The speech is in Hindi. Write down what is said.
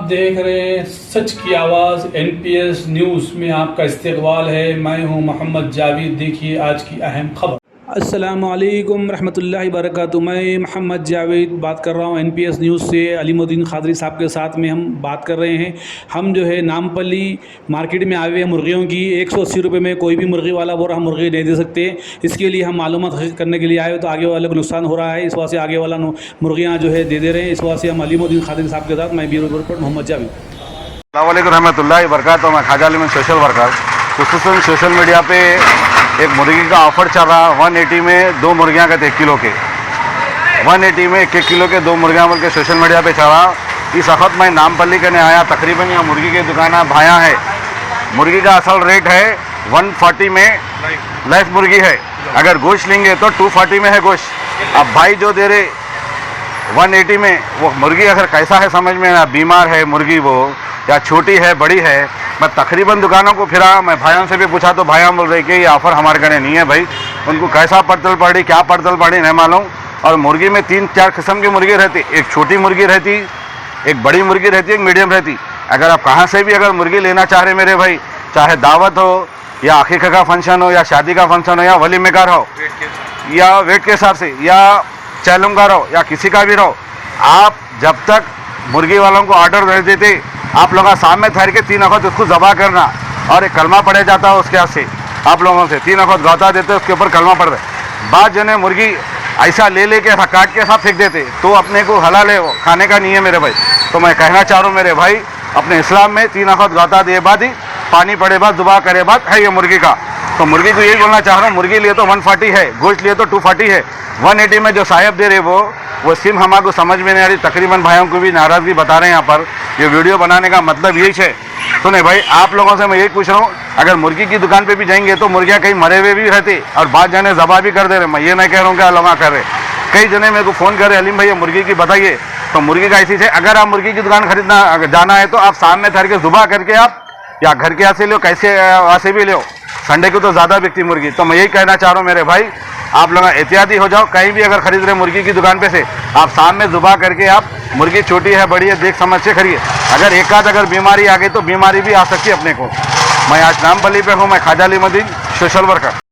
देख रहे हैं सच की आवाज़ NPS न्यूज़ में आपका इस्तकबाल है। मैं हूं मोहम्मद जावेद। देखिए आज की अहम खबर। अस्सलामु अलैकुम रहमतुल्लाहि बरकातुहू। मैं मोहम्मद जावेद बात कर रहा हूं NPS न्यूज़ से। अलीमुद्दीन खादरी साहब के साथ में हम बात कर रहे हैं। हम जो है नामपल्ली मार्केट में आए हुए हैं मुर्गियों की। 180 रुपये में कोई भी मुर्गी वाला बोल रहा हम मुर्गी नहीं दे सकते। इसके लिए हम मालूमात करने के लिए आए हो, तो आगे वाले को नुकसान हो रहा है, इस वजह से आगे वाला मुर्गियाँ जो है दे रहे हैं। इस वजह से हम अलीमुद्दीन खादरी साहब के साथ मैं ब्यूरो रिपोर्ट मोहम्मद जावेद। अस्सलाम वालेकुम रहमतुल्लाहि बरकातहू। मैं ख्वाजा अली सोशल वर्कर। खुसूसन सोशल मीडिया पे एक मुर्गी का ऑफ़र चल रहा। 180 में 2 मुर्गियाँ कहते 1 किलो के, 180 में 1 किलो के 2 मुर्गियाँ बोल के सोशल मीडिया पे चल रहा। इस वक्त मैं नामपल्ली करने आया। तकरीबन यहाँ मुर्गी की दुकान भाया है। मुर्गी का असल रेट है 140 में लाइफ मुर्गी है। अगर गोश्त लेंगे तो 240 में है गोश्त। अब भाई जो दे रहे 180 में, वो मुर्गी अगर कैसा है समझ में ना, बीमार है मुर्गी वो, या छोटी है बड़ी है। मैं तकरीबन दुकानों को फिरा, मैं भाइयों से भी पूछा तो भाइयों बोल रहे कि ये ऑफ़र हमारे घरे नहीं है भाई। उनको कैसा पड़तल पड़ी, क्या पड़तल पड़ी नहीं मालूम। और मुर्गी में 3-4 किस्म की मुर्गी रहती। एक छोटी मुर्गी रहती, एक बड़ी मुर्गी रहती, एक मीडियम रहती। अगर आप कहाँ से भी अगर मुर्गी लेना चाह रहे मेरे भाई, चाहे दावत हो या अकीक़ा का फंक्शन हो या शादी का फंक्शन हो या वलीमेकार हो या वेट के हिसाब से या चैलुंगा रहो या किसी का भी रहो, आप जब तक मुर्गी वालों को ऑर्डर दे देते, आप लोगों का सामने ठहर के 3 वक्त उसको ज़बा करना और एक कलमा पढ़े जाता है उसके हाथ से। आप लोगों से 3 वक्त गौता देते, उसके ऊपर कलमा पढ़ रहे। बाद जने मुर्गी ऐसा ले के काट के साथ फेंक देते, तो अपने को हलाल है, वो खाने का नहीं है मेरे भाई। तो मैं कहना चाह रहा हूँ मेरे भाई, अपने इस्लाम में 3 वक्त गौता दिए बाद ही, पानी पड़े बाद, दुआ करे बाद है ये मुर्गी का। तो मुर्गी को यही बोलना चाह रहा हूँ, मुर्गी लिए तो 140 है, गोश्त लिए तो 240 है। 180 में जो साहब दे रहे वो सिम हमारे समझ में नहीं आ रही। तकरीबन भाइयों को भी नाराज़गी बता रहे हैं। यहाँ पर ये वीडियो बनाने का मतलब यही है। सुने भाई, आप लोगों से मैं यही पूछ रहा हूँ, अगर मुर्गी की दुकान पे भी जाएंगे तो मुर्गियाँ कहीं मरे हुए भी रहते और बाद जाने ज़बा भी कर दे रहे। मैं ये नहीं कह रहा हूँ क्या लोग कर रहे। कई जने मेरे को फ़ोन कर रहे, अलीम भैया मुर्गी की बताइए। तो मुर्गी का ऐसी है, अगर आप मुर्गी की दुकान खरीदना जाना है तो आप सामने ठहर के ज़ुबा करके आप या घर के यहाँ से लो, कैसे वहाँ से भी लो। संडे को तो ज़्यादा बिकती मुर्गी। तो मैं यही कहना चाह रहा हूँ मेरे भाई, आप लोग एहतियाती हो जाओ। कहीं भी अगर खरीद रहे मुर्गी की दुकान पे से, आप सामने ज़ुबा करके आप मुर्गी छोटी है बड़ी है देख समझ से खरीदिए। अगर एक आध अगर बीमारी आ गई तो बीमारी भी आ सकती है अपने को। मैं आज नामपल्ली पे हूँ। मैं ख्वाजा अलीमुद्दीन सोशल वर्कर।